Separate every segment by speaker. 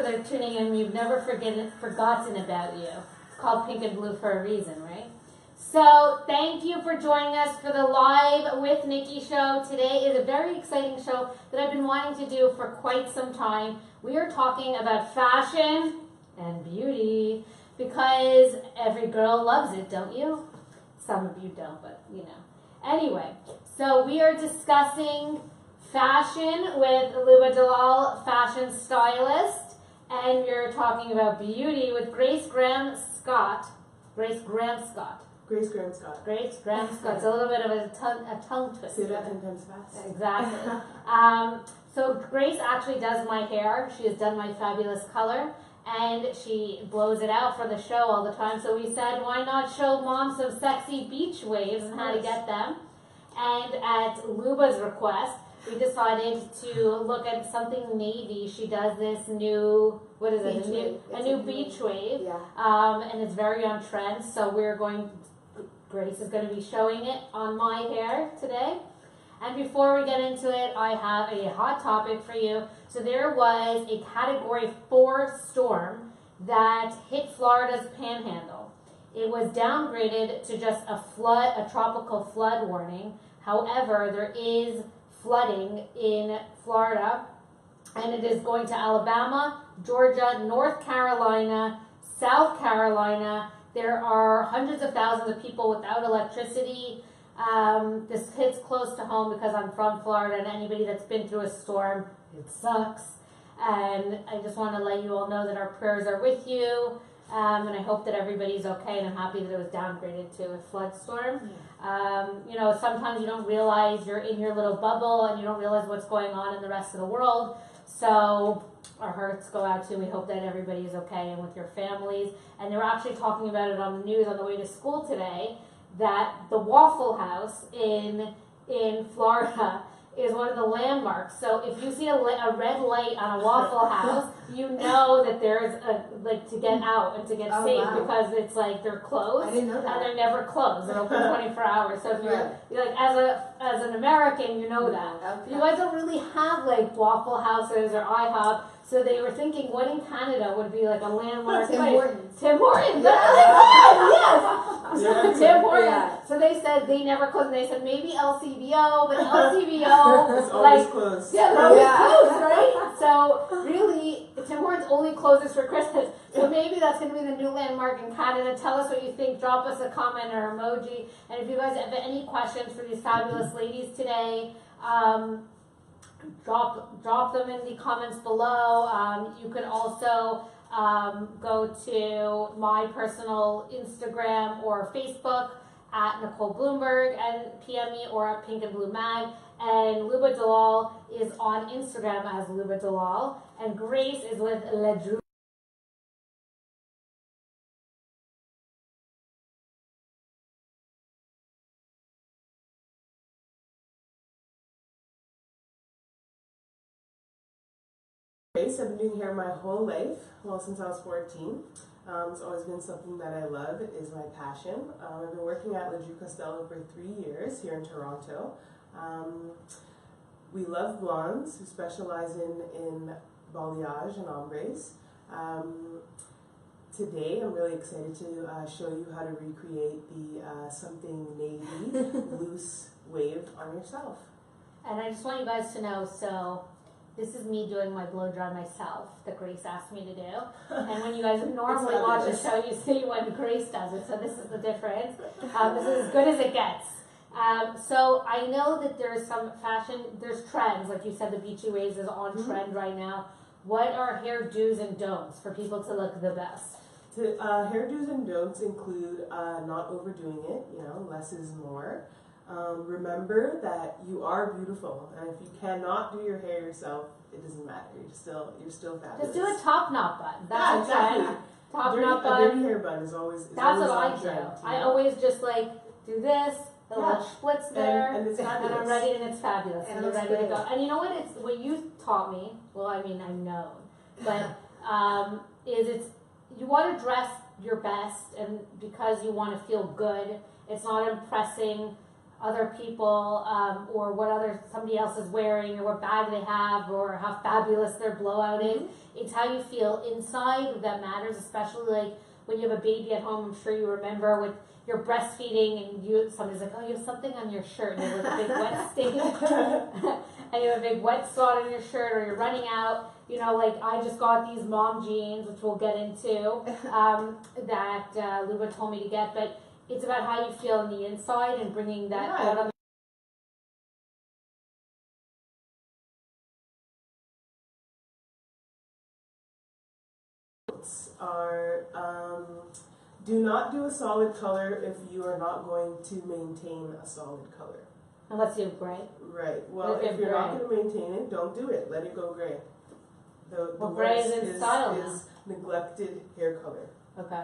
Speaker 1: that are tuning in, we've never forgotten about you. It's called Pink and Blue for a reason, right? So thank you for joining us for the Live with Nikki show. Today is a very exciting show that I've been wanting to do for quite some time. We are talking about fashion and beauty because every girl loves it, don't you? Some of you don't, but you know. Anyway, so we are discussing fashion with Luba Dallal, fashion stylist, and we're talking about beauty with Grace Graham Scott. Grace Graham Scott.
Speaker 2: Grace Graham Scott.
Speaker 1: Grace Graham Scott. It's a little bit of a tongue twister.
Speaker 2: Say that 10 times fast.
Speaker 1: Exactly. So Grace actually does my hair. She has done my fabulous color, and she blows it out for the show all the time. So we said, why not show mom some sexy beach waves and how to get them? And at Luba's request, we decided to look at something navy. She does this new, what is it? A new beach wave.
Speaker 2: Yeah.
Speaker 1: And it's very on trend. So Grace is going to be showing it on my hair today. And before we get into it, I have a hot topic for you. So there was a Category 4 storm that hit Florida's Panhandle. It was downgraded to just a tropical flood warning. However, there is flooding in Florida, and it is going to Alabama, Georgia, North Carolina, South Carolina. There are hundreds of thousands of people without electricity. This hits close to home because I'm from Florida, and anybody that's been through a storm, it sucks. And I just want to let you all know that our prayers are with you, and I hope that everybody's okay, and I'm happy that it was downgraded to a flood storm. You know, sometimes you don't realize you're in your little bubble, and you don't realize what's going on in the rest of the world. So our hearts go out to you. We hope that everybody is okay and with your families. And they were actually talking about it on the news on the way to school today, that the Waffle House in Florida is one of the landmarks. So if you see a red light on a Waffle House, you know that there's to get out and to get safe,
Speaker 2: wow.
Speaker 1: Because it's like they're closed.
Speaker 2: I didn't know that.
Speaker 1: And they're never closed. They're open 24 hours. So if you're like as an American, you know that.
Speaker 2: Okay.
Speaker 1: You guys don't really have like Waffle Houses or IHOP. So they were thinking, what in Canada would be like a landmark
Speaker 2: Tim
Speaker 1: place?
Speaker 2: Hortons.
Speaker 1: Tim Hortons. Yes. Tim Hortons.
Speaker 2: Yeah.
Speaker 1: So they said they never closed. They said maybe LCBO, but LCBO
Speaker 2: It's always closed.
Speaker 1: Yeah, they're always closed, right? So really, Tim Hortons only closes for Christmas. So maybe that's going to be the new landmark in Canada. Tell us what you think. Drop us a comment or emoji. And if you guys have any questions for these fabulous ladies today, drop them in the comments below. You can also go to my personal Instagram or Facebook at Nikki Bloomberg and PM me, or at PINK&BLUE Mag. And Luba Dallal is on Instagram as Luba Dallal, and Grace is with Ledru.
Speaker 2: I've been doing hair my whole life, well, since I was 14. It's always been something that I love. It is my passion. I've been working at Ledru Costello for 3 years here in Toronto. We love blondes. We specialize in balayage and ombres. Today I'm really excited to show you how to recreate the something navy loose wave on yourself.
Speaker 1: And I just want you guys to know, so this is me doing my blow dry myself that Grace asked me to do. And when you guys normally watch a show, you see when Grace does it. So this is the difference. This is as good as it gets. So I know that there's some fashion, there's trends. Like you said, the beachy waves is on trend right now. What are hair do's and don'ts for people to look the best?
Speaker 2: Hair do's and don'ts include not overdoing it. You know, less is more. Remember that you are beautiful, and if you cannot do your hair yourself, it doesn't matter. You're still fabulous.
Speaker 1: Just do a top knot bun. That's exactly. Top knot bun.
Speaker 2: A dirty hair bun is always.
Speaker 1: That's
Speaker 2: always
Speaker 1: what I
Speaker 2: on
Speaker 1: do.
Speaker 2: trend,
Speaker 1: I always just like do this. The little splits there,
Speaker 2: and it's
Speaker 1: and I'm ready, and it's fabulous, and you're ready to go. And you know what? It's what you taught me. Well, I mean, I know, but you want to dress your best, and because you want to feel good. It's not impressing other people or what somebody else is wearing or what bag they have or how fabulous their blowout is. It's how you feel inside that matters, especially like when you have a baby at home. I'm sure you remember with you're breastfeeding and somebody's like, oh, you have something on your shirt, and there was a big wet stain and you have a big wet spot on your shirt, or you're running out. You know, like I just got these mom jeans, which we'll get into, that Luba told me to get, but it's about how you feel on the inside and bringing that out on
Speaker 2: are do not do a solid color if you are not going to maintain a solid color.
Speaker 1: unless you have gray.
Speaker 2: Right. Well, if you're not going to maintain it, don't do it. Let it go gray. The
Speaker 1: gray is in style now.
Speaker 2: Is neglected hair color.
Speaker 1: Okay.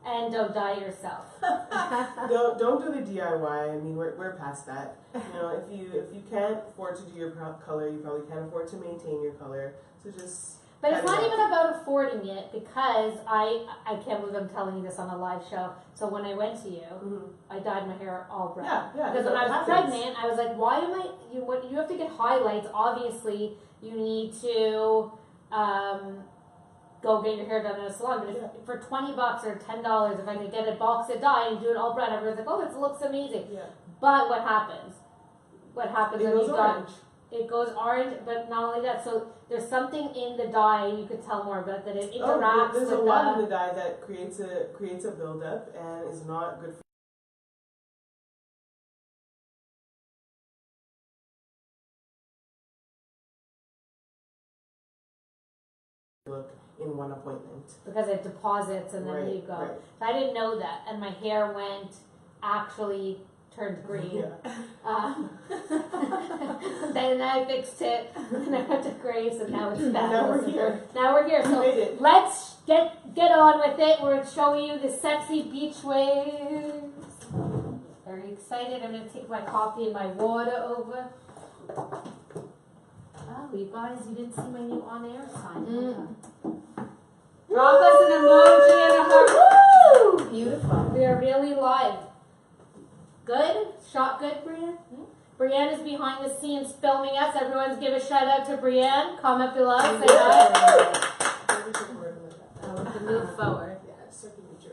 Speaker 1: And don't dye it yourself.
Speaker 2: don't do the DIY. I mean, we're past that. You know, if you can't afford to do your color, you probably can't afford to maintain your color. So just.
Speaker 1: But it's not even about affording it, because I can't believe I'm telling you this on a live show. So when I went to you, I dyed my hair all brown.
Speaker 2: Yeah.
Speaker 1: Because when I was pregnant, I was like, why am I? You have to get highlights. Obviously, you need to go get your hair done in a salon. But if for $20 or $10, if I could get a box of dye and do it all brown, everyone's like, oh, this looks amazing. Yeah. But what happens? What happens when you've got? It goes orange, but not only that, so there's something in the dye, you could tell more about that it interacts with
Speaker 2: there's a lot in the dye that creates a buildup and is not good for look in one appointment. Because
Speaker 1: it deposits and then you go. Right. So I didn't know that, and my hair actually turned green. Then I fixed it, and I went to Grace, and now it's back.
Speaker 2: Now we're here.
Speaker 1: So let's get on with it. We're showing you the sexy beach waves. Very excited. I'm going to take my coffee and my water over. Oh, you guys, you didn't see my new on-air sign. Drop us an emoji and a heart. Woo! Beautiful. We are really live. Good? Shot good, Brienne? Brienne is behind the scenes filming us. Everyone's give a shout out to Brienne. Comment below. Say hi. We can move forward.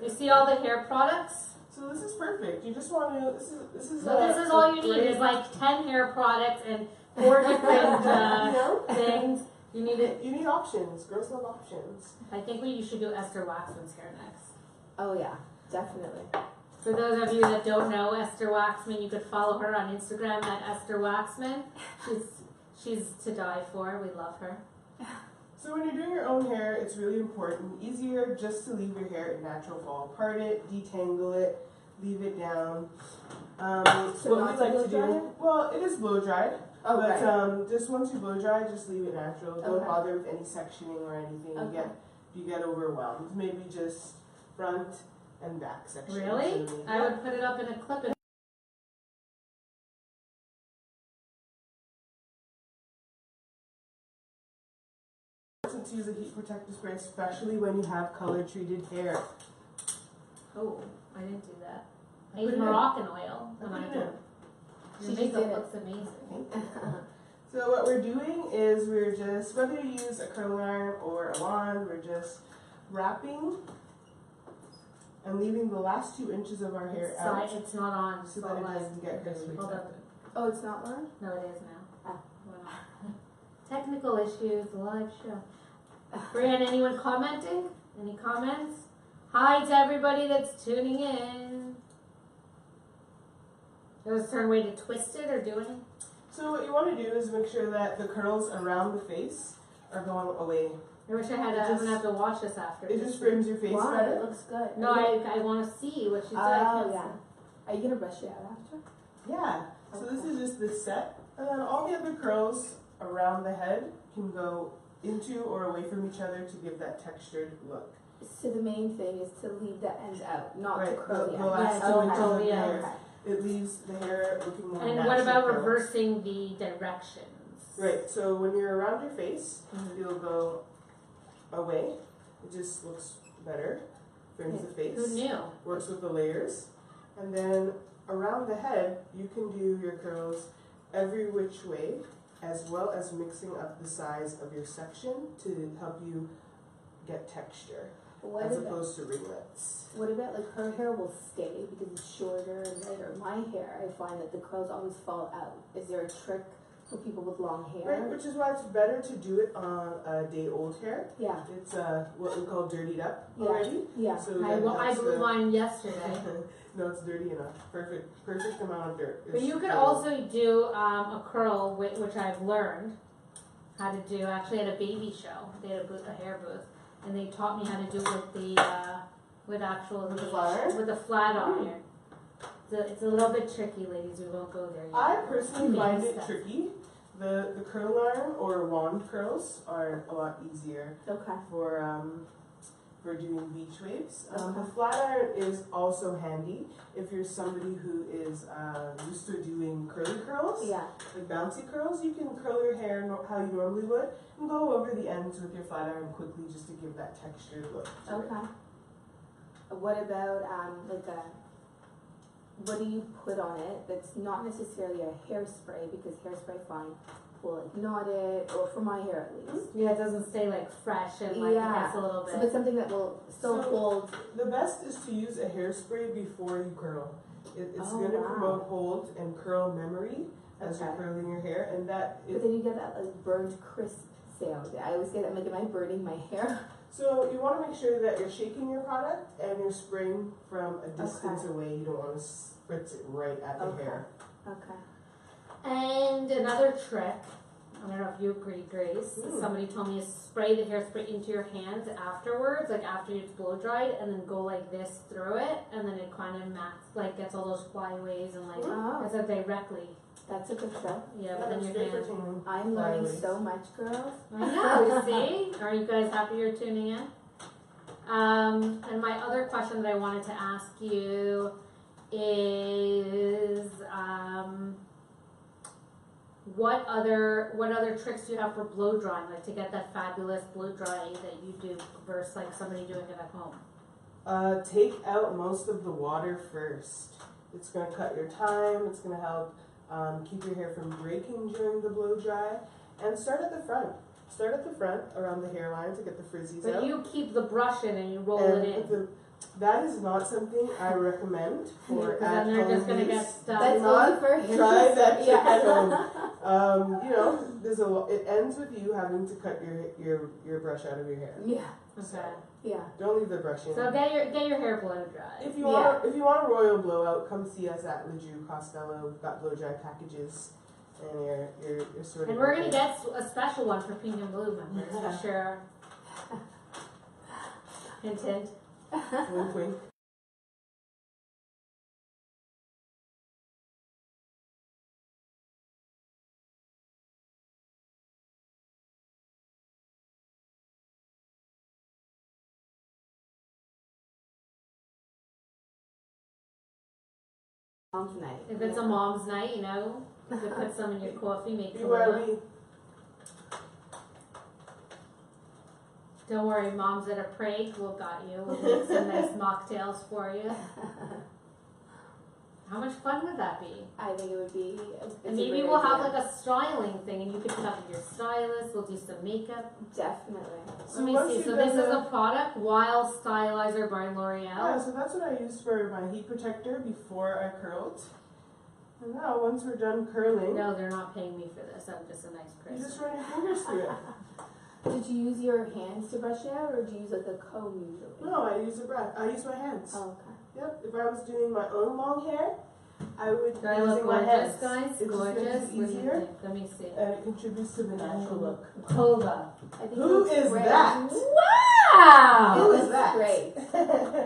Speaker 1: You see all the hair products?
Speaker 2: So this is perfect. You just want to. This is
Speaker 1: all you need. There's like 10 hair products and 4 different things. You need
Speaker 2: options. Girls love options.
Speaker 1: I think you should do Esther Waxman's hair next.
Speaker 3: Oh yeah, definitely.
Speaker 1: For those of you that don't know Esther Waxman, you could follow her on Instagram at Esther Waxman. She's to die for. We love her.
Speaker 2: So when you're doing your own hair, it's really important. Easier just to leave your hair in natural fall. Part it, detangle it, leave it down.
Speaker 3: So
Speaker 2: what we like to do, well, it is blow dried.
Speaker 3: Oh,
Speaker 2: but
Speaker 3: right.
Speaker 2: Just once you blow dry, just leave it natural. Don't bother with any sectioning or anything.
Speaker 3: Okay.
Speaker 2: You get overwhelmed. Maybe just front and back section.
Speaker 1: Really? I would put it up in a clip.
Speaker 2: To use a heat protective spray, especially when you have color treated hair.
Speaker 1: Oh, I didn't do that. I use Moroccan oil when I do it. Your makeup looks amazing.
Speaker 2: So what we're doing is we're just, whether you use a curling iron or a wand, we're just wrapping and leaving the last 2 inches of our hair out.
Speaker 1: It's not on.
Speaker 2: So that it doesn't get really tucked.
Speaker 3: Oh, it's not on?
Speaker 1: No, it is now. Wow. Technical issues, live show. Brienne, anyone commenting? Any comments? Hi to everybody that's tuning in. There's a certain way to twist it or do it?
Speaker 2: So what you want to do is make sure that the curls around the face are going away.
Speaker 1: I wish I had. I'm gonna have to watch this after.
Speaker 2: It just frames your face better.
Speaker 3: It looks good.
Speaker 1: No, I want to see what she's doing.
Speaker 3: Oh yeah. Are you gonna brush it out after?
Speaker 2: Yeah. So this is just the set, and then all the other curls around the head can go into or away from each other to give that textured look.
Speaker 3: So the main thing is to leave the ends out, not to curl
Speaker 2: the last 2 inches of the hair.
Speaker 3: Okay.
Speaker 2: It leaves the hair looking more natural.
Speaker 1: And what about reversing the directions?
Speaker 2: Right. So when you're around your face, you'll go away. It just looks better. Frames the face.
Speaker 1: Who knew?
Speaker 2: Works with the layers. And then around the head, you can do your curls every which way, as well as mixing up the size of your section to help you get texture, as opposed to ringlets.
Speaker 3: What about like her hair will stay because it's shorter and lighter? My hair, I find that the curls always fall out. Is there a trick for people with long hair?
Speaker 2: Right, which is why it's better to do it on a day-old hair.
Speaker 3: Yeah.
Speaker 2: It's what we call dirtied up already.
Speaker 3: Yeah.
Speaker 2: So
Speaker 1: I blew mine yesterday.
Speaker 2: No, it's dirty enough. Perfect amount of dirt.
Speaker 1: But you could also do a curl, which I've learned how to do actually at a baby show. They had a hair booth, and they taught me how to do it with the with the flat iron. It's a little bit tricky, ladies. We won't go there yet.
Speaker 2: I personally find it tricky. The curl iron or wand curls are a lot easier for doing beach waves. The flat iron is also handy if you're somebody who is used to doing curly curls, like bouncy curls. You can curl your hair how you normally would and go over the ends with your flat iron quickly just to give that textured look.
Speaker 3: Okay. What about what do you put on it that's not necessarily a hairspray, because hairspray will like knot it, or for my hair at least.
Speaker 1: Yeah, it doesn't stay like fresh and like it has a little bit.
Speaker 3: So it's something that will still hold.
Speaker 2: The best is to use a hairspray before you curl. It's going to promote hold and curl memory as you're curling your hair, and that.
Speaker 3: But then you get that like burned crisp sound. I always get that. Like, am I burning my hair?
Speaker 2: So you want to make sure that you're shaking your product and you're spraying from a distance away. You don't want to spritz it right at the hair.
Speaker 3: Okay.
Speaker 1: And another trick, I don't know if you agree, Grace, somebody told me to spray the hairspray into your hands afterwards, like after it's blow dried, and then go like this through it, and then it kind of like gets all those flyaways and like gets it directly.
Speaker 3: That's a good trick.
Speaker 1: Yeah, but then your hands.
Speaker 3: I'm learning so much, girls.
Speaker 1: I know, see? Are you guys happy you're tuning in? And my other question that I wanted to ask you is, what other tricks do you have for blow drying, like to get that fabulous blow dry that you do versus like somebody doing it at home?
Speaker 2: Take out most of the water first. It's going to cut your time. It's going to help keep your hair from breaking during the blow dry. And start at the front. Start at the front around the hairline to get the frizzies out.
Speaker 1: But you keep the brush in and you roll it in.
Speaker 2: That is not something I recommend for at home.
Speaker 1: Then they're just gonna get stuck.
Speaker 3: That's only for him.
Speaker 2: Try that trick at home. You know, there's it ends with you having to cut your brush out of your hair.
Speaker 3: Yeah.
Speaker 2: So,
Speaker 3: yeah.
Speaker 2: don't leave the brush in.
Speaker 1: So get your hair blow dry.
Speaker 2: If you want a royal blowout, come see us at Lejeune Costello. We've got blow dry packages, and you're sort of.
Speaker 1: And we're gonna get a special one for PINK&BLUE members for sure. Hint, hint.
Speaker 2: Wink, wink.
Speaker 3: Mom's night.
Speaker 1: If it's a mom's night, you know, you could put some in your coffee, make
Speaker 2: BYOB.
Speaker 1: Don't worry, moms that are prank, we'll got you. We'll make some nice mocktails for you. How much fun would that be?
Speaker 3: I think it would be.
Speaker 1: And maybe we'll have like a styling thing, and you could come with your stylist. We'll do some makeup.
Speaker 3: Definitely.
Speaker 1: So let me see. So this is a product, Wild Stylizer by L'Oreal.
Speaker 2: Yeah, so that's what I used for my heat protector before I curled. And now, once we're done curling,
Speaker 1: no, they're not paying me for this. I'm just a nice person.
Speaker 2: You just run your fingers through it.
Speaker 3: Did you use your hands to brush it out, or did you use like a comb usually?
Speaker 2: No, I use a brush. I use my hands.
Speaker 3: Oh, okay.
Speaker 2: Yep. If I was doing my own long hair, I would
Speaker 1: Do I look
Speaker 2: using my
Speaker 1: gorgeous,
Speaker 2: hands.
Speaker 1: guys?
Speaker 2: It
Speaker 1: Gorgeous.
Speaker 2: just makes it easier,
Speaker 1: Let me see.
Speaker 2: and it contributes to the natural look.
Speaker 1: Toga.
Speaker 2: Who is that?
Speaker 1: Wow!
Speaker 2: Who is that?
Speaker 3: Great.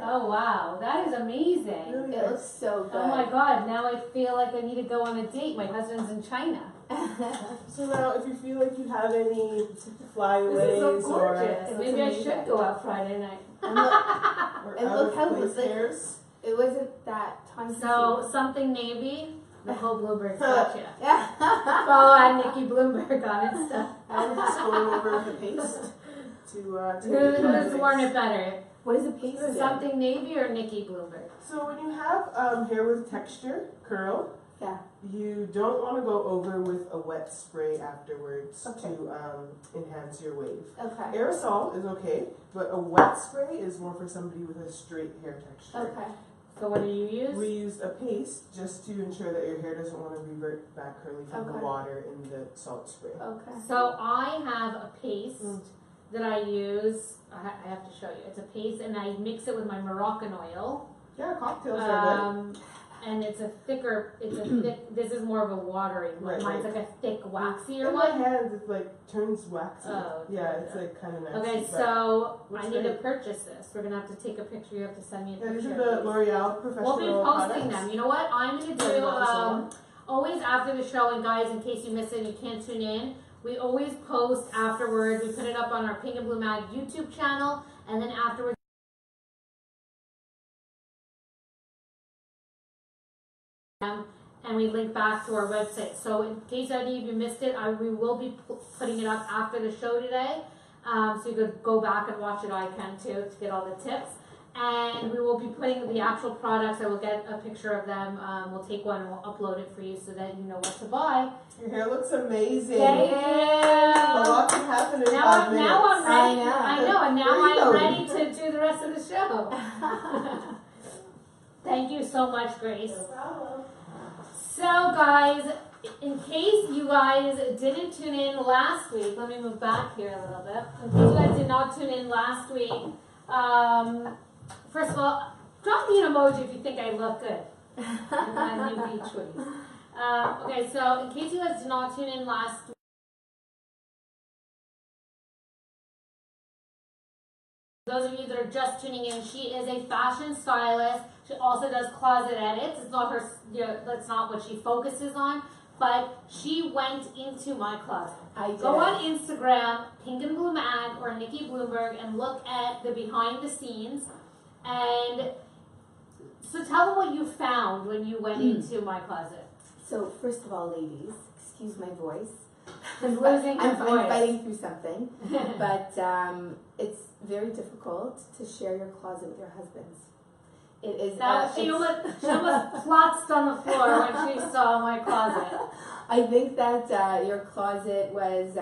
Speaker 1: Oh wow, that is amazing.
Speaker 2: Really
Speaker 3: It looks so good.
Speaker 1: Oh my god, now I feel like I need to go on a date. My husband's in China.
Speaker 2: So now, if you feel like you have any flyaways
Speaker 1: This is so gorgeous.
Speaker 3: It
Speaker 1: Maybe I
Speaker 3: looks
Speaker 1: should
Speaker 3: amazing.
Speaker 1: go out Friday night.
Speaker 3: And look how
Speaker 2: place
Speaker 3: it's like-
Speaker 2: hairs.
Speaker 3: It wasn't that time.
Speaker 1: So something navy. Nicole Bloomberg got you.
Speaker 3: Yeah.
Speaker 1: Follow at Nikki Bloomberg on Insta.
Speaker 2: And we're just going over the paste to
Speaker 1: Who's worn it better?
Speaker 3: What is a paste dip?
Speaker 1: Something navy or Nikki Bloomberg?
Speaker 2: So when you have hair with texture, curl,
Speaker 3: Yeah.
Speaker 2: you don't want to go over with a wet spray afterwards
Speaker 3: Okay.
Speaker 2: to enhance your wave.
Speaker 3: Okay.
Speaker 2: Aerosol is okay, but a wet spray is more for somebody with a straight hair texture.
Speaker 3: Okay.
Speaker 1: So what do you use?
Speaker 2: We use a paste just to ensure that your hair doesn't want to revert back curly from the
Speaker 3: Okay.
Speaker 2: water in the salt spray.
Speaker 3: Okay.
Speaker 1: So I have a paste that I use. I have to show you. It's a paste, and I mix it with my Moroccan oil.
Speaker 2: Yeah, cocktails are
Speaker 1: And it's a thicker. It's a thick. This is more of a watery one.
Speaker 2: Right,
Speaker 1: Mine's
Speaker 2: right.
Speaker 1: like a thick,
Speaker 2: good.
Speaker 1: waxier
Speaker 2: In my
Speaker 1: one.
Speaker 2: hands, it like turns waxy.
Speaker 1: Oh,
Speaker 2: yeah, it's like kind of nasty.
Speaker 1: Okay,
Speaker 2: but-
Speaker 1: so
Speaker 2: Looks
Speaker 1: I need to
Speaker 2: great.
Speaker 1: purchase this. We're gonna have to take a picture. You have to send me a
Speaker 2: Yeah,
Speaker 1: picture.
Speaker 2: these are the L'Oreal professional
Speaker 1: We'll be posting
Speaker 2: products.
Speaker 1: them. You know what? I'm gonna
Speaker 2: Yeah,
Speaker 1: do
Speaker 2: not this one.
Speaker 1: always after the show, and guys, in case you missed it and you can't tune in, we always post afterwards. We put it up on our Pink and Blue Mag YouTube channel, and then afterwards. And we link back to our website. So in case any of you missed it, we will be putting it up after the show today. So you could go back and watch it. I can too, to get all the tips. And we will be putting the actual products. I will get a picture of them. We'll take one and we'll upload it for you so that you know what to buy.
Speaker 2: Your hair looks amazing.
Speaker 1: Thank
Speaker 2: A
Speaker 1: you.
Speaker 2: lot can happen in
Speaker 1: Now
Speaker 2: 5 minutes.
Speaker 1: I'm ready.
Speaker 3: I
Speaker 1: I know, and now
Speaker 2: Where are you
Speaker 1: I'm
Speaker 2: going?
Speaker 1: ready to do the rest of the show. Thank you so much, Grace.
Speaker 2: No problem.
Speaker 1: So, guys, in case you guys didn't tune in last week, let me move back here a little bit. In case you guys did not tune in last week, first of all, drop me an emoji if you think I look good. With my new beach hoodies. Okay, so in case you guys did not tune in last week, those of you that are just tuning in, she is a fashion stylist. She also does closet edits. It's not her, that's not what she focuses on. But she went into my closet.
Speaker 3: I did.
Speaker 1: Go on Instagram, Pink and Blue Mag or Nikki Bloomberg, and look at the behind the scenes. And so tell them what you found when you went into my closet.
Speaker 3: So first of all, ladies, excuse my voice.
Speaker 1: She's losing her
Speaker 3: I'm
Speaker 1: voice.
Speaker 3: fighting through something, but it's very difficult to share your closet with your husbands. It is.
Speaker 1: She almost plotzed on the floor when she saw my closet.
Speaker 3: I think that your closet was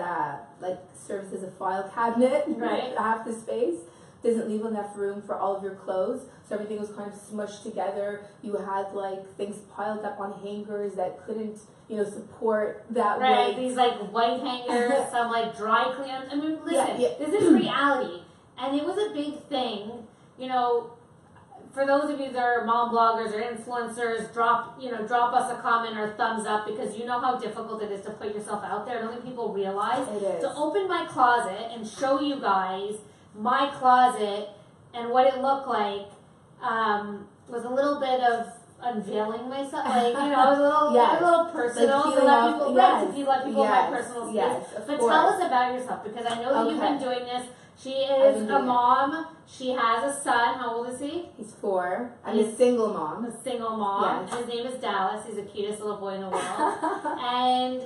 Speaker 3: like serves as a file cabinet,
Speaker 1: Right.
Speaker 3: half the space. Doesn't leave enough room for all of your clothes, so everything was kind of smushed together. You had like things piled up on hangers that couldn't, support that
Speaker 1: Right,
Speaker 3: weight.
Speaker 1: these like white hangers, some like dry cleaners. I mean, listen,
Speaker 3: Yeah.
Speaker 1: this is reality. And it was a big thing, for those of you that are mom bloggers or influencers, drop us a comment or a thumbs up because you know how difficult it is to put yourself out there. I don't think people realize.
Speaker 3: It is.
Speaker 1: To open my closet and show you guys my closet and what it looked like was a little bit of unveiling myself. Like, it was
Speaker 3: Yes.
Speaker 1: a little personal
Speaker 3: Like
Speaker 1: to let
Speaker 3: peeling
Speaker 1: people,
Speaker 3: off-
Speaker 1: to let people
Speaker 3: yes.
Speaker 1: my personal space.
Speaker 3: Yes, of
Speaker 1: But
Speaker 3: course.
Speaker 1: tell us about yourself because I know that you've been
Speaker 3: Okay.
Speaker 1: doing this. She
Speaker 3: I've
Speaker 1: is
Speaker 3: been
Speaker 1: a
Speaker 3: doing it.
Speaker 1: mom. She has a son. How old is he?
Speaker 3: He's 4. I'm a single mom.
Speaker 1: A single mom.
Speaker 3: Yes.
Speaker 1: His name is Dallas. He's the cutest little boy in the world. And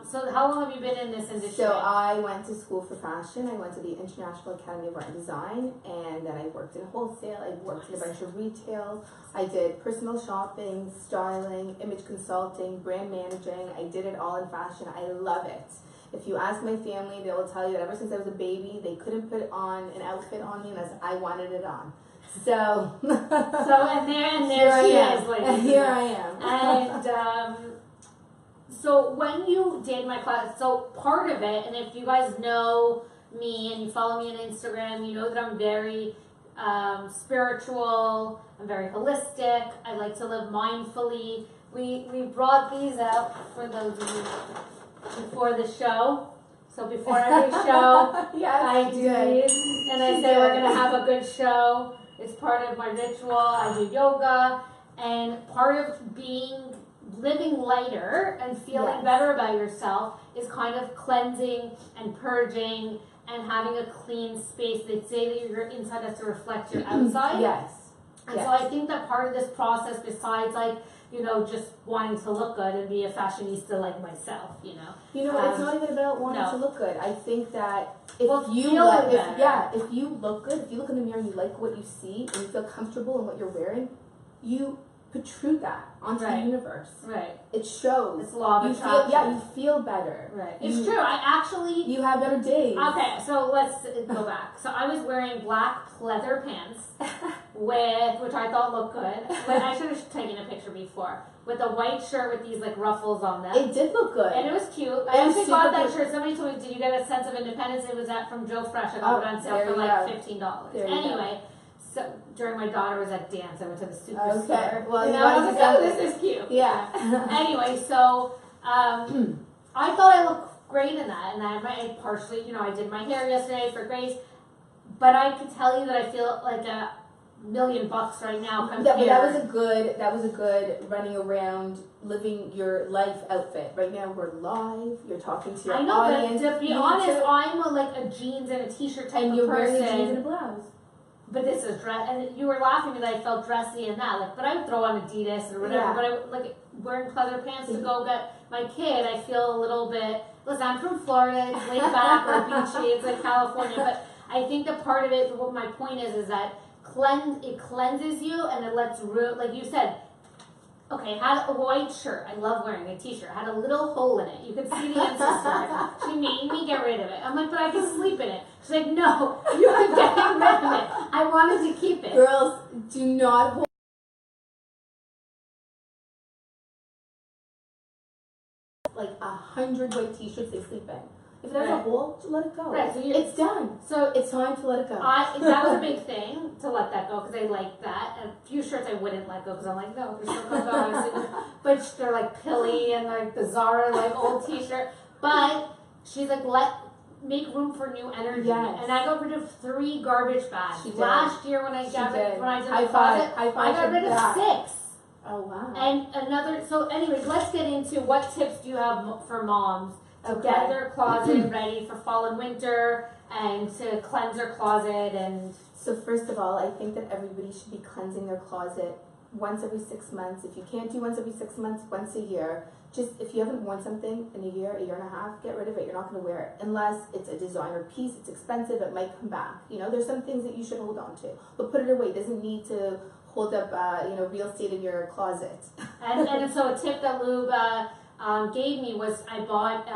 Speaker 1: so how long have you been in this industry?
Speaker 3: So I went to school for fashion. I went to the International Academy of Art and Design, and then I worked in wholesale. I worked in a bunch of retail. I did personal shopping, styling, image consulting, brand managing. I did it all in fashion. I love it. If you ask my family, they will tell you that ever since I was a baby, they couldn't put on an outfit on me unless I wanted it on. So,
Speaker 1: and
Speaker 3: here
Speaker 1: there she
Speaker 3: I
Speaker 1: is,
Speaker 3: am.
Speaker 1: ladies.
Speaker 3: Here I am.
Speaker 1: And so when you did my class, so part of it, and if you guys know me and you follow me on Instagram, you know that I'm very spiritual. I'm very holistic. I like to live mindfully. We brought these out for those of you before the show. So before every show,
Speaker 3: Yes,
Speaker 1: I do these, and I say we're gonna have a good show. It's part of my ritual. I do yoga, and part of living lighter and feeling
Speaker 3: Yes.
Speaker 1: better about yourself is kind of cleansing and purging and having a clean space. They say that your inside has to reflect your outside.
Speaker 3: Yes.
Speaker 1: And so I think that part of this process, besides like you know, just wanting to look good and be a fashionista like myself, you know.
Speaker 3: It's not even about wanting to look good. I think that if you look good, if you look in the mirror and you like what you see and you feel comfortable in what you're wearing, you protrude that onto the universe.
Speaker 1: Right.
Speaker 3: It shows.
Speaker 1: It's law of attraction.
Speaker 3: You feel better.
Speaker 1: Right. It's true. You
Speaker 3: have better days.
Speaker 1: Okay, so let's go back. So I was wearing black pleather pants which I thought looked good. But I should have taken a picture before. With a white shirt with these like ruffles on them.
Speaker 3: It did look good.
Speaker 1: And it was cute. I actually got that shirt. Somebody told me, did you get a sense of independence? It was from Joe Fresh. I got it on sale for like $15. Anyway. So during my daughter was at dance, I went to the superstore. Okay. Well, and I was like, oh, this is cute.
Speaker 3: Yeah.
Speaker 1: Anyway, so I thought I looked great in that, and I partially, you know, I did my hair yesterday for Grace, but I could tell you that I feel like $1 million right now.
Speaker 3: But that was a good running around, living your life outfit. Right now we're live. You're talking to your audience.
Speaker 1: But to be honest, I'm like a jeans and a t-shirt type of person.
Speaker 3: And you're wearing a jeans and a blouse.
Speaker 1: But this is dress, and you were laughing at me that I felt dressy in that. Like, but I would throw on Adidas or whatever. But I like wearing pleather pants to go get my kid. I feel a little bit. Listen, I'm from Florida. It's laid back or beachy. It's like California. But I think that part of it. What my point is that it cleanses you and it lets room. Like you said. Okay, had a white shirt. I love wearing a t-shirt. Had a little hole in it. You could see the inside. She made me get rid of it. I'm like, but I can sleep in it. She's like, no, you can get rid of it. I wanted to keep it.
Speaker 3: Girls, do not hold like 100 white t-shirts they sleep in. If there's a hole, let it go.
Speaker 1: Right, so
Speaker 3: it's done. So it's time to let it go.
Speaker 1: That was a big thing to let that go because I like that. And a few shirts I wouldn't let go because I'm like, no, they're still going. But they're like pilly and like bizarre, like old t-shirt. But she's like, make room for new energy.
Speaker 3: Yes.
Speaker 1: And I got rid of 3 garbage bags. Last year when I did
Speaker 3: high
Speaker 1: the
Speaker 3: five,
Speaker 1: closet, I got rid of 6.
Speaker 3: Oh wow.
Speaker 1: And so anyways, let's get into what tips do you have for moms to get their closet ready for fall and winter and to cleanse their closet. And
Speaker 3: so first of all, I think that everybody should be cleansing their closet once every 6 months. If you can't do once every 6 months, once a year. Just if you haven't worn something in a year and a half, get rid of it. You're not going to wear it unless it's a designer piece. It's expensive. It might come back. You know, there's some things that you should hold on to, but put it away. It doesn't need to hold up, real estate in your closet.
Speaker 1: and so a tip that Luba gave me was I bought,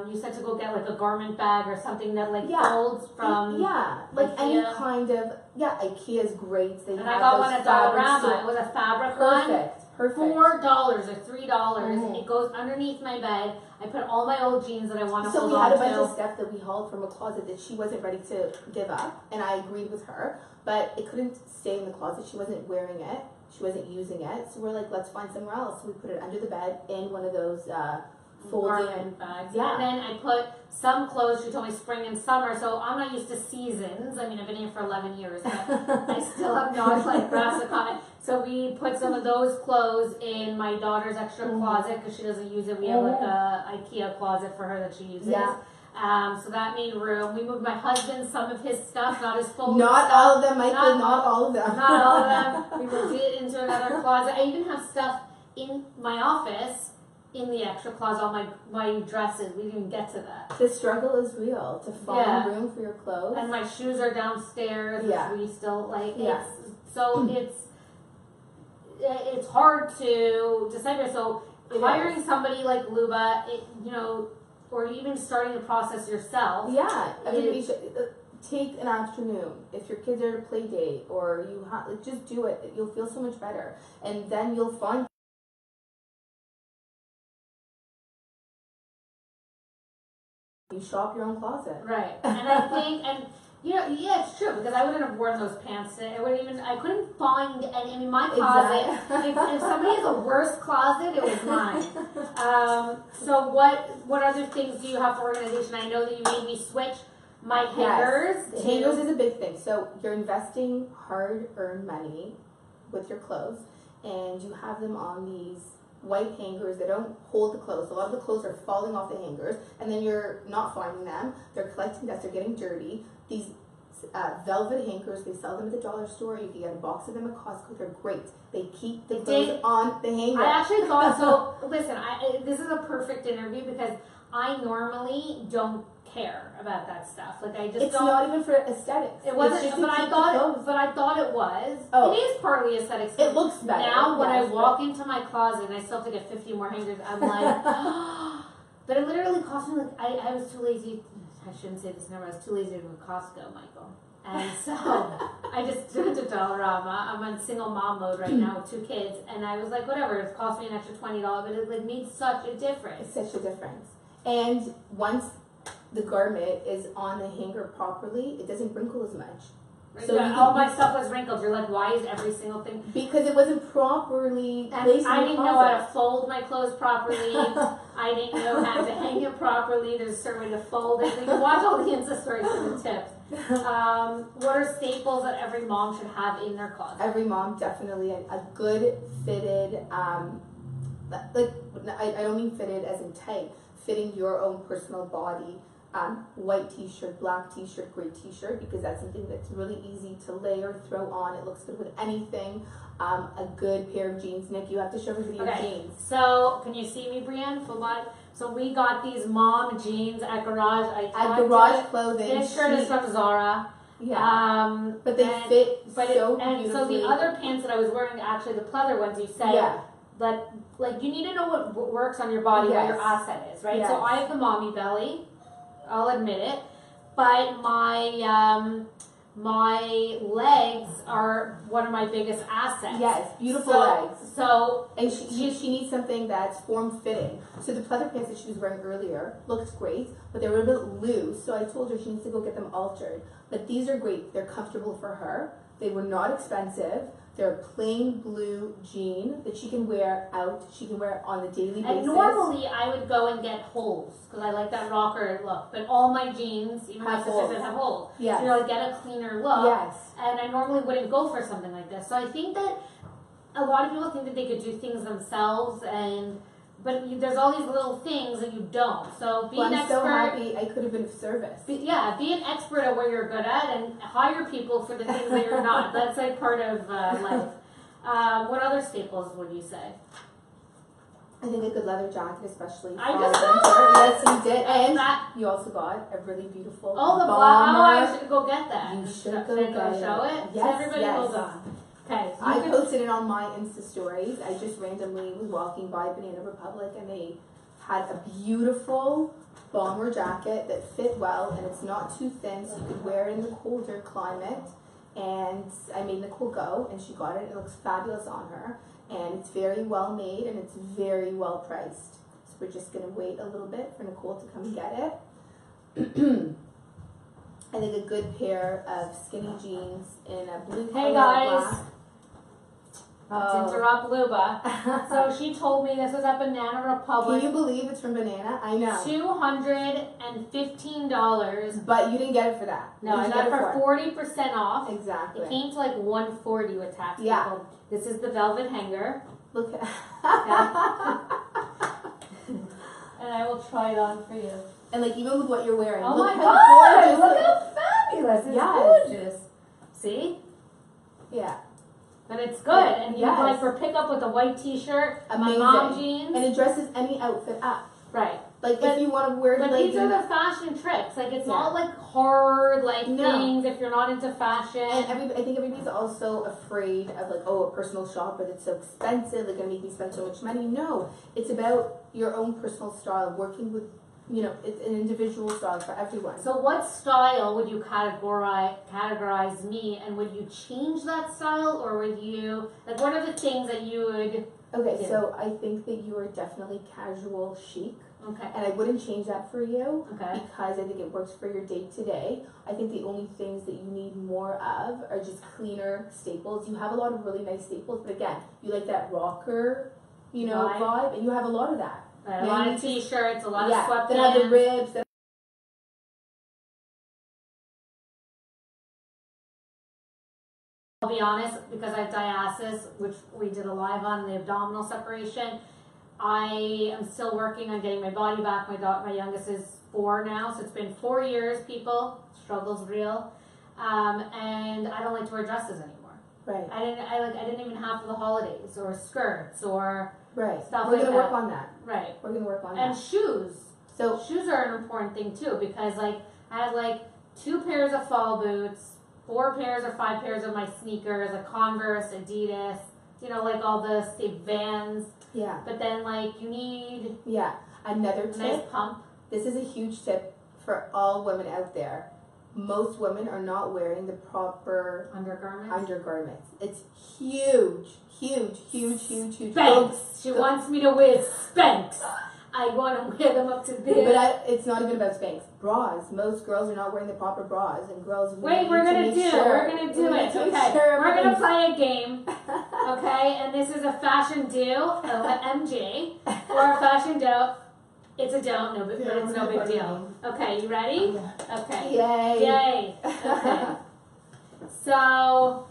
Speaker 1: you said to go get like a garment bag or something that like folds from
Speaker 3: like
Speaker 1: IKEA.
Speaker 3: any kind of, IKEA is great.
Speaker 1: And I got one at Dollarama. It was a fabric one.
Speaker 3: Perfect.
Speaker 1: $4 or $3. It goes underneath my bed. I put all my old jeans that I want to hold on to.
Speaker 3: So we had a bunch of stuff that we hauled from a closet that she wasn't ready to give up, and I agreed with her, but it couldn't stay in the closet. She wasn't wearing it. She wasn't using it. So we're like, let's find somewhere else. So we put it under the bed in one of those folding
Speaker 1: bags.
Speaker 3: Yeah.
Speaker 1: And then I put some clothes. She told me spring and summer. So I'm not used to seasons. I mean, I've been here for 11 years, but I still have not like grasped the comment. So we put some of those clothes in my daughter's extra closet because she doesn't use it. We have like a IKEA closet for her that she uses.
Speaker 3: Yeah.
Speaker 1: So that made room. We moved my husband some of his stuff, not his full
Speaker 3: Not
Speaker 1: stuff.
Speaker 3: all of them, Michael. Not all of them.
Speaker 1: Not all of them. We moved it into another closet. I even have stuff in my office in the extra closet, all my dresses. We didn't even get to that.
Speaker 3: The struggle is real to find room for your clothes.
Speaker 1: And my shoes are downstairs, which we still like.
Speaker 3: Yeah.
Speaker 1: It's hard to decipher. So hiring somebody like Luba, or even starting the process yourself.
Speaker 3: Yeah, everybody should take an afternoon. If your kids are at a play date or you just do it. You'll feel so much better, and then you'll find. You shop your own closet.
Speaker 1: Right, and I think, it's true, because I wouldn't have worn those pants today. I couldn't find any. I mean, my closet, if somebody has a worse closet, it was mine. So what other things do you have for organization? I know that you made me switch my hangers.
Speaker 3: Yes. Hangers is a big thing. So you're investing hard-earned money with your clothes, and you have them on these white hangers that don't hold the clothes. A lot of the clothes are falling off the hangers, and then you're not finding them. They're collecting dust. They're getting dirty. These velvet hangers. They sell them at the dollar store. You can get a box of them at Costco. They're great. They keep the clothes on the hanger.
Speaker 1: I actually thought so. Listen, this is a perfect interview because I normally don't care about that stuff. Like I just
Speaker 3: it's not even for aesthetics.
Speaker 1: It wasn't,
Speaker 3: it's just
Speaker 1: but I thought it was.
Speaker 3: Oh.
Speaker 1: It is partly aesthetics.
Speaker 3: It looks better.
Speaker 1: Now when I walk into my closet and I still have to get 50 more hangers, I'm like, but it literally cost me like I was too lazy. I shouldn't say this number. I was too lazy to go to Costco, Michael. And so I just went to Dollarama. I'm on single mom mode right now with 2 kids, and I was like, whatever. It cost me an extra $20, but it like made such a difference.
Speaker 3: It's such a difference. And once the garment is on the hanger properly, it doesn't wrinkle as much.
Speaker 1: So all my stuff was wrinkled. You're like, why is every single thing?
Speaker 3: Because it wasn't properly
Speaker 1: and
Speaker 3: placed.
Speaker 1: I didn't know how to fold my clothes properly. I didn't know how to hang it properly. There's a certain way to fold it. You can watch all the Insta stories for the tips. What are staples that every mom should have in their closet?
Speaker 3: Every mom, definitely a good fitted, like I don't mean fitted as in tight, fitting your own personal body. White t-shirt, black t-shirt, gray t-shirt, because that's something that's really easy to layer, throw on. It looks good with anything. A good pair of jeans. Nick, you have to show everybody your jeans.
Speaker 1: So, can you see me, Brienne? Full body. So we got these mom jeans at Garage.
Speaker 3: At Garage Clothing.
Speaker 1: This shirt is from Zara.
Speaker 3: Yeah. But they fit so beautifully.
Speaker 1: And so the other pants that I was wearing, actually the pleather ones, you said that like you need to know what works on your body, what your asset is, right?
Speaker 3: Yes.
Speaker 1: So I have the mommy belly. I'll admit it, but my legs are one of my biggest assets.
Speaker 3: Yes, beautiful legs.
Speaker 1: So
Speaker 3: and she needs something that's form fitting. So the pleather pants that she was wearing earlier looked great, but they were a bit loose. So I told her she needs to go get them altered. But these are great. They're comfortable for her. They were not expensive. They're a plain blue jean that she can wear out. She can wear it on a daily basis.
Speaker 1: And normally I would go and get holes because I like that rocker look. But all my jeans, even my sisters, have holes.
Speaker 3: Yes.
Speaker 1: So you're like, get a cleaner look.
Speaker 3: Yes.
Speaker 1: And I normally wouldn't go for something like this. So I think that a lot of people think that they could do things themselves, but there's all these little things that you don't. So be an expert.
Speaker 3: I'm so happy I could have been of service.
Speaker 1: Be an expert at what you're good at and hire people for the things that you're not. That's like part of life. What other staples would you say?
Speaker 3: I think a good leather jacket, especially.
Speaker 1: I just saw
Speaker 3: Yes, you did. And you also got a really beautiful
Speaker 1: the
Speaker 3: bomber.
Speaker 1: I should go get that.
Speaker 3: You should go
Speaker 1: show it.
Speaker 3: Yes,
Speaker 1: so everybody goes on. Okay.
Speaker 3: I posted it on my Insta stories. I just randomly was walking by Banana Republic and they had a beautiful bomber jacket that fit well and it's not too thin so you could wear it in the colder climate. And I made Nicole go and she got it. It looks fabulous on her and it's very well made and it's very well priced. So we're just going to wait a little bit for Nicole to come get it. I think a good pair of skinny jeans in a blue color.
Speaker 1: Hey guys.
Speaker 3: Black.
Speaker 1: To interrupt Luba. So she told me this was at Banana Republic.
Speaker 3: Can you believe it's from Banana? I know.
Speaker 1: $215.
Speaker 3: But you didn't get it for that.
Speaker 1: No, I got it for 40% off.
Speaker 3: Exactly.
Speaker 1: It came to like $140 with tax.
Speaker 3: Yeah.
Speaker 1: People. This is the velvet hanger.
Speaker 3: Look at
Speaker 1: And I will try it on for you.
Speaker 3: And like even with what you're wearing.
Speaker 1: Oh
Speaker 3: look
Speaker 1: my
Speaker 3: how
Speaker 1: god!
Speaker 3: gorgeous
Speaker 1: Look how fabulous! It's gorgeous. See?
Speaker 3: Yeah.
Speaker 1: But it's good. And you like for pickup with a white t-shirt, my mom jeans.
Speaker 3: And it dresses any outfit up.
Speaker 1: Right.
Speaker 3: Like if you want to wear
Speaker 1: but these are the fashion tricks. Like it's not like hard things if you're not into fashion.
Speaker 3: And I think everybody's also afraid of like, oh, a personal shopper that's so expensive, they're gonna make me spend so much money. No. It's about your own personal style, working with it's an individual style for everyone.
Speaker 1: So what style would you categorize me, and would you change that style, or would you, like, what are the things that you would
Speaker 3: do? So I think that you are definitely casual chic.
Speaker 1: Okay.
Speaker 3: And I wouldn't change that for you.
Speaker 1: Okay.
Speaker 3: Because I think it works for your day-to-day. I think the only things that you need more of are just cleaner staples. You have a lot of really nice staples, but again, you like that rocker, vibe, and you have a lot of that.
Speaker 1: A lot of t-shirts, a lot of sweatpants.
Speaker 3: That have the ribs.
Speaker 1: I'll be honest, because I have diastasis, which we did a live on, the abdominal separation, I am still working on getting my body back. My youngest is 4 now, so it's been 4 years, people. Struggle's real. and I don't like to wear dresses anymore.
Speaker 3: Right.
Speaker 1: I didn't even have for the holidays or skirts or
Speaker 3: Right.
Speaker 1: stuff
Speaker 3: We're
Speaker 1: like
Speaker 3: gonna
Speaker 1: that.
Speaker 3: work on that.
Speaker 1: Right.
Speaker 3: We're gonna work on
Speaker 1: And
Speaker 3: that.
Speaker 1: shoes.
Speaker 3: So
Speaker 1: Shoes are an important thing too, because like I had like 2 pairs of fall boots, 4 pairs or 5 pairs of my sneakers, like Converse, Adidas, you know, like all the Vans.
Speaker 3: yeah.
Speaker 1: But then like you need
Speaker 3: Yeah. Another
Speaker 1: a nice
Speaker 3: tip.
Speaker 1: pump.
Speaker 3: This is a huge tip for all women out there. Most women are not wearing the proper undergarments. It's huge.
Speaker 1: Spanx. She wants me to wear Spanx. I want to wear them up to this.
Speaker 3: But it's not even about Spanx. Bras. Most girls are not wearing the proper bras, and girls.
Speaker 1: Wait, we're gonna do it. Okay, we're gonna play a game. Okay, and this is a fashion do, OMG, or a fashion don't. It's a don't, no, but it's no big deal. Okay, you ready?
Speaker 2: Yeah.
Speaker 1: Okay.
Speaker 3: Yay.
Speaker 1: Okay. So,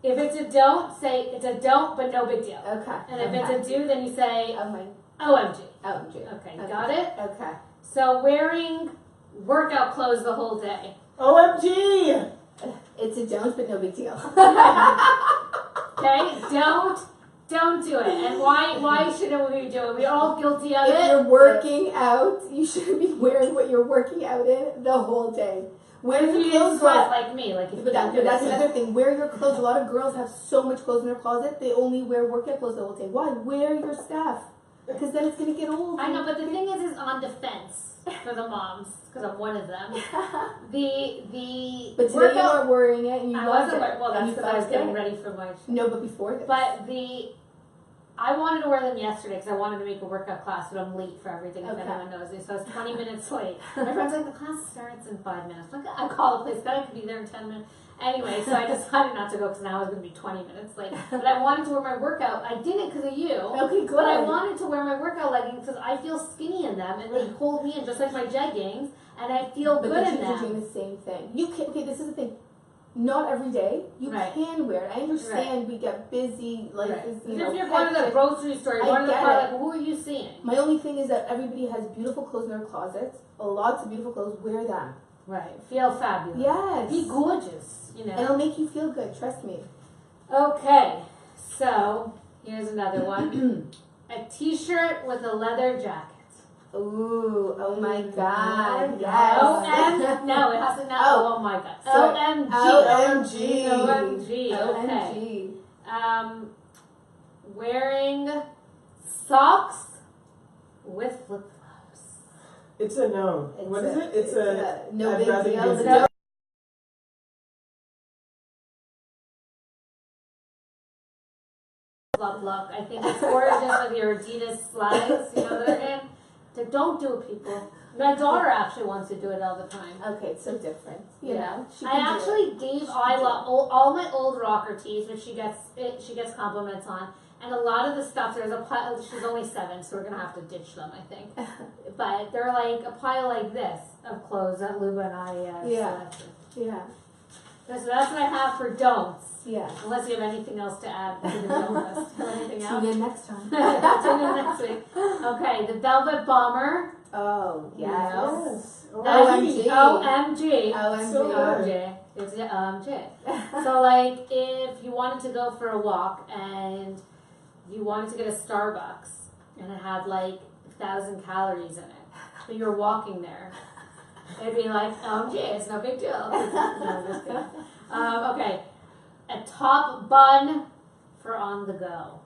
Speaker 1: if it's a don't, say it's a don't, but no big deal.
Speaker 3: Okay.
Speaker 1: And if it's a do, then you say
Speaker 3: Oh my.
Speaker 1: OMG.
Speaker 3: OMG.
Speaker 1: Okay, got it?
Speaker 3: Okay.
Speaker 1: So, wearing workout clothes the whole day.
Speaker 2: OMG!
Speaker 3: It's a don't, but no big deal.
Speaker 1: Okay, don't do it. And why shouldn't we do it? We're all guilty of
Speaker 3: If
Speaker 1: it.
Speaker 3: you're working out, you shouldn't be wearing what you're working out in the whole day. Wear
Speaker 1: If
Speaker 3: your
Speaker 1: you didn't
Speaker 3: clothes
Speaker 1: sweat
Speaker 3: well.
Speaker 1: like me, like if you
Speaker 3: But
Speaker 1: don't do
Speaker 3: that's
Speaker 1: this.
Speaker 3: another thing. Wear your clothes. A lot of girls have so much clothes in their closet, they only wear workout clothes the whole day. Why? Wear your stuff. Because then it's going to get old.
Speaker 1: I know, but the thing is on defense for the moms, because I'm one of them. The
Speaker 3: But today
Speaker 1: workout,
Speaker 3: you weren't wearing it and you
Speaker 1: I
Speaker 3: loved
Speaker 1: wasn't
Speaker 3: it.
Speaker 1: wearing, well,
Speaker 3: And
Speaker 1: that's
Speaker 3: you
Speaker 1: because I was
Speaker 3: felt
Speaker 1: getting
Speaker 3: good.
Speaker 1: ready for my.
Speaker 3: No, but before this.
Speaker 1: But I wanted to wear them yesterday because I wanted to make a workout class, but I'm late for everything, if
Speaker 3: Okay.
Speaker 1: anyone knows me. So I was 20 minutes late. My friend's like, the class starts in 5 minutes. Like, I call the place, but I could be there in 10 minutes. Anyway, so I decided not to go because now I was going to be 20 minutes late. But I wanted to wear my workout. I did it because of you.
Speaker 3: Okay, good.
Speaker 1: But I wanted to wear my workout leggings because I feel skinny in them and they hold me in just like my jeggings, and I feel
Speaker 3: But
Speaker 1: good
Speaker 3: the
Speaker 1: in
Speaker 3: jeans are doing
Speaker 1: them.
Speaker 3: the same thing. You can. Okay, this is the thing. Not every day. You
Speaker 1: Right.
Speaker 3: can wear it. I understand we get busy. Life
Speaker 1: Right.
Speaker 3: is, you
Speaker 1: If
Speaker 3: know.
Speaker 1: you're going to the
Speaker 3: hectic.
Speaker 1: grocery store, you're
Speaker 3: I
Speaker 1: going to the
Speaker 3: get
Speaker 1: car,
Speaker 3: it.
Speaker 1: like, who are you seeing?
Speaker 3: My only thing is that everybody has beautiful clothes in their closets. Lots of beautiful clothes. Wear them.
Speaker 1: Right. Feel fabulous.
Speaker 3: Yes.
Speaker 1: Be gorgeous, you know.
Speaker 3: And it'll make you feel good. Trust me.
Speaker 1: Okay, so here's another one. A t-shirt with a leather jacket.
Speaker 3: Ooh, oh my God,
Speaker 2: Oh,
Speaker 3: yes.
Speaker 1: No, it has to not.
Speaker 3: Oh.
Speaker 1: Oh my God.
Speaker 3: Sorry.
Speaker 1: OMG.
Speaker 3: OMG.
Speaker 1: Okay.
Speaker 3: OMG.
Speaker 1: Wearing socks with flip-flops.
Speaker 2: It's a no. What is it? It's a
Speaker 3: no
Speaker 2: I'd
Speaker 3: big
Speaker 2: rather
Speaker 3: deal.
Speaker 2: use
Speaker 3: No.
Speaker 1: Look. I think it's gorgeous with your Adidas slides, you know, that are in. So don't do it, people. My daughter actually wants to do it all the time.
Speaker 3: Okay, it's so different. You
Speaker 1: Yeah.
Speaker 3: know, she
Speaker 1: I
Speaker 3: can do
Speaker 1: actually
Speaker 3: it.
Speaker 1: gave Isla all my old rocker tees, which she gets compliments on, and a lot of the stuff. There's a pile. She's only 7, so we're gonna have to ditch them, I think. But they're like a pile like this of clothes that Luba and I
Speaker 3: Yeah.
Speaker 1: selected.
Speaker 3: Yeah.
Speaker 1: So that's what I have for don'ts.
Speaker 3: Yeah.
Speaker 1: Unless you have anything else to add to the don't list. Anything else?
Speaker 3: Tune in next time.
Speaker 1: Tune in next week. Okay, the Velvet Bomber.
Speaker 3: Oh, yes.
Speaker 2: Yes.
Speaker 3: OMG.
Speaker 1: OMG.
Speaker 2: So good.
Speaker 1: OMG. It's the OMG. So, like, if you wanted to go for a walk and you wanted to get a Starbucks and it had like 1,000 calories in it, but you're walking there, it'd be like, OMG, it's no big deal. No, just kidding. Okay, a top bun for on the go.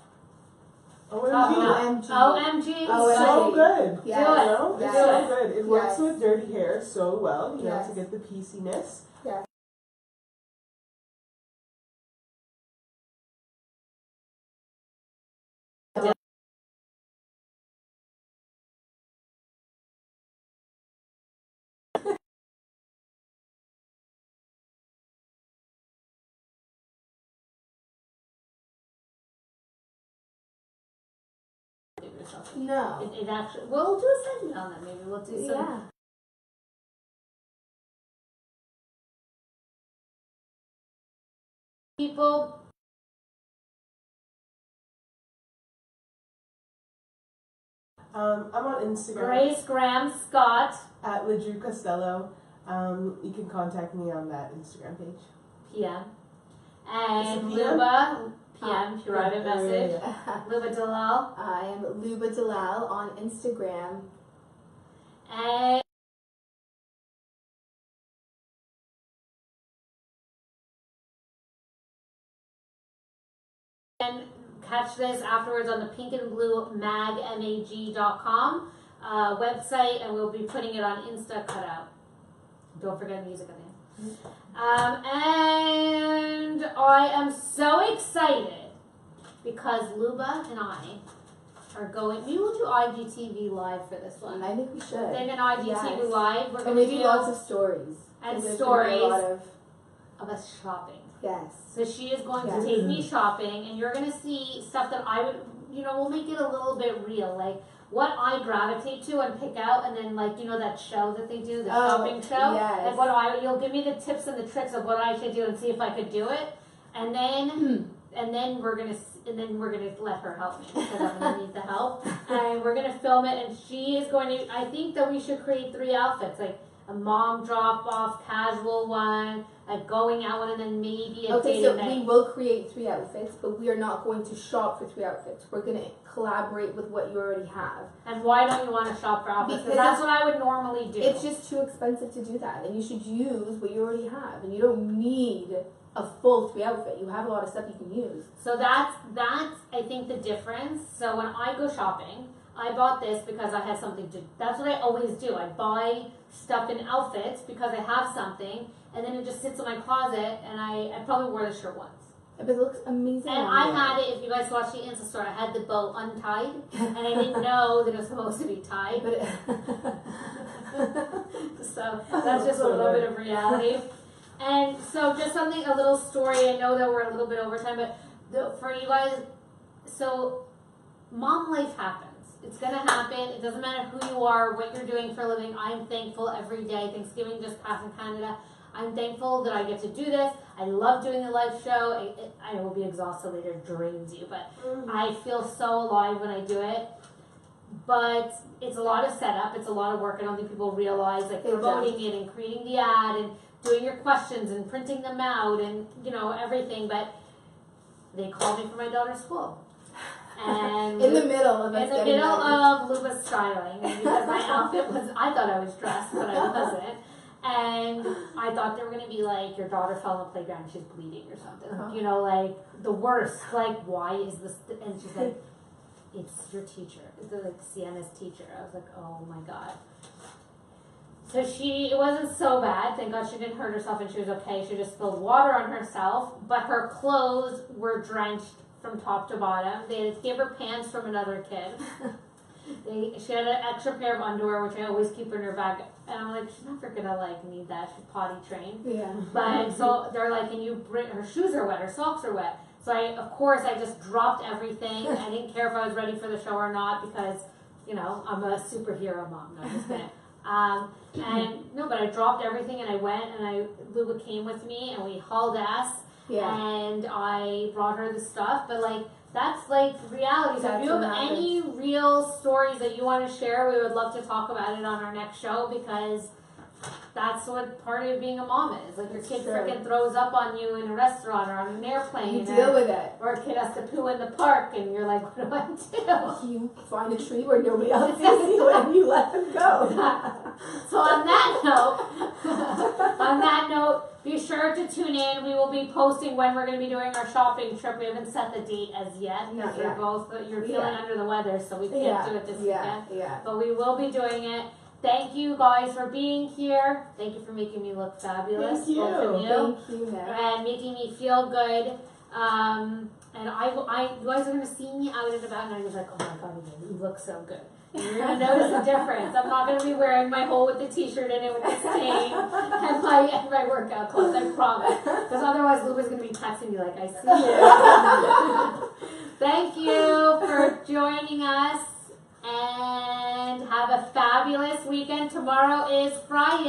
Speaker 2: OMG.
Speaker 1: OMG.
Speaker 2: So good.
Speaker 3: Yes.
Speaker 1: Do it.
Speaker 2: You know, it's
Speaker 3: Yes.
Speaker 2: so good. It works
Speaker 3: Yes.
Speaker 2: with dirty hair so well, you know,
Speaker 3: Yes.
Speaker 2: to get the pieciness.
Speaker 3: Yes. No.
Speaker 1: It actually, we'll do a segment on that. Maybe we'll do some.
Speaker 3: Yeah.
Speaker 1: People,
Speaker 2: I'm on Instagram
Speaker 1: Grace Graham Scott.
Speaker 2: at Ledru Costello. You can contact me on that Instagram page.
Speaker 1: PM. And
Speaker 2: Is it PM?
Speaker 1: Luba, PM, if you write a message. Luba Dallal.
Speaker 3: I am Luba Dallal on Instagram.
Speaker 1: And catch this afterwards on the PINK&BLUE mag.com website, and we'll be putting it on Insta cutout. Don't forget music in there. And I am so excited because Luba and I are going. We will do IGTV live for this one.
Speaker 3: I think we should.
Speaker 1: I think an IGTV live. We're
Speaker 3: And
Speaker 1: going
Speaker 3: we
Speaker 1: to
Speaker 3: do
Speaker 1: do
Speaker 3: lots of stories.
Speaker 1: and
Speaker 3: There's
Speaker 1: stories
Speaker 3: gonna be a lot
Speaker 1: of us shopping.
Speaker 3: Yes.
Speaker 1: So she is going
Speaker 3: Yes.
Speaker 1: to take me shopping, and you're going to see stuff that I would, we'll make it a little bit real, like what I gravitate to and pick out, and then like that show that they do, the shopping show,
Speaker 3: yes.
Speaker 1: and you'll give me the tips and the tricks of what I should do and see if I could do it, and then we're gonna let her help me because I'm gonna need the help, and we're gonna film it, and she is going to. I think that we should create 3 outfits, like a mom drop off casual one, a going out one, and then maybe a dating night.
Speaker 3: We will create 3 outfits, but we are not going to shop for 3 outfits. We're going to collaborate with what you already have.
Speaker 1: And why don't you want to shop for outfits? Because that's what I would normally do.
Speaker 3: It's just too expensive to do that, and you should use what you already have, and you don't need a full 3 outfit. You have a lot of stuff you can use.
Speaker 1: So that's I think the difference. So when I go shopping, I bought this because I had something to. That's what I always do. I buy stuff in outfits because I have something, and then it just sits in my closet, and I probably wore this shirt once.
Speaker 3: But it looks amazing.
Speaker 1: And I had it, if you guys watched the Insta story, I had the bow untied, and I didn't know that it was supposed to be tied. So that's just a little bit of reality. And so just a little story. I know that we're a little bit over time, but for you guys, so mom life happens. It's going to happen. It doesn't matter who you are, what you're doing for a living. I'm thankful every day. Thanksgiving just passed in Canada. I'm thankful that I get to do this. I love doing the live show. I will be exhausted later, it drains you, but I feel so alive when I do it. But it's a lot of setup. It's a lot of work. I don't think people realize, like promoting it and creating the ad and doing your questions and printing them out and, everything. But they called me for my daughter's school. And
Speaker 3: in the middle of
Speaker 1: Luba's styling, and because my outfit was, I thought I was dressed, but I wasn't. And I thought they were gonna be like, your daughter fell on the playground and she's bleeding or something. Like the worst. Like, why is this? And she's like, it's your teacher. It's like Sienna's teacher. I was like, oh my god. So it wasn't so bad. Thank God she didn't hurt herself and she was okay. She just spilled water on herself, but her clothes were drenched from top to bottom. They gave her pants from another kid. She had an extra pair of underwear, which I always keep in her bag. And I'm like, she's never gonna need that. She's potty trained. Yeah. But so they're like, and you bring her shoes are wet, her socks are wet. So I just dropped everything. I didn't care if I was ready for the show or not because, I'm a superhero mom. No, I'm just kidding. But I dropped everything and I went and Luba came with me and we hauled ass. Yeah. And I brought her the stuff, but that's reality. So if you have any real stories that you want to share, we would love to talk about it on our next show because that's what part of being a mom is. Your kid freaking throws up on you in a restaurant or on an airplane.
Speaker 3: You deal with it.
Speaker 1: Or a kid has to poo in the park and you're like, what do I do?
Speaker 3: You find a tree where nobody else sees you and you let them go.
Speaker 1: So on that note, be sure to tune in. We will be posting when we're going to be doing our shopping trip. We haven't set the date as yet. You're feeling under the weather, so we can't do it this weekend. Yeah. But we will be doing it. Thank you guys for being here. Thank you for making me look fabulous.
Speaker 2: Thank you.
Speaker 1: Both of you.
Speaker 3: Thank you,
Speaker 1: and making me feel good. And you guys are going to see me out and about, and I was like, oh my god, you look so good. And you're going to notice a difference. I'm not going to be wearing my hole with the t-shirt in it with the stain and my workout clothes, I promise. Because otherwise Luba's going to be texting me like, I see you. Thank you for joining us. And have a fabulous weekend. Tomorrow is Friday.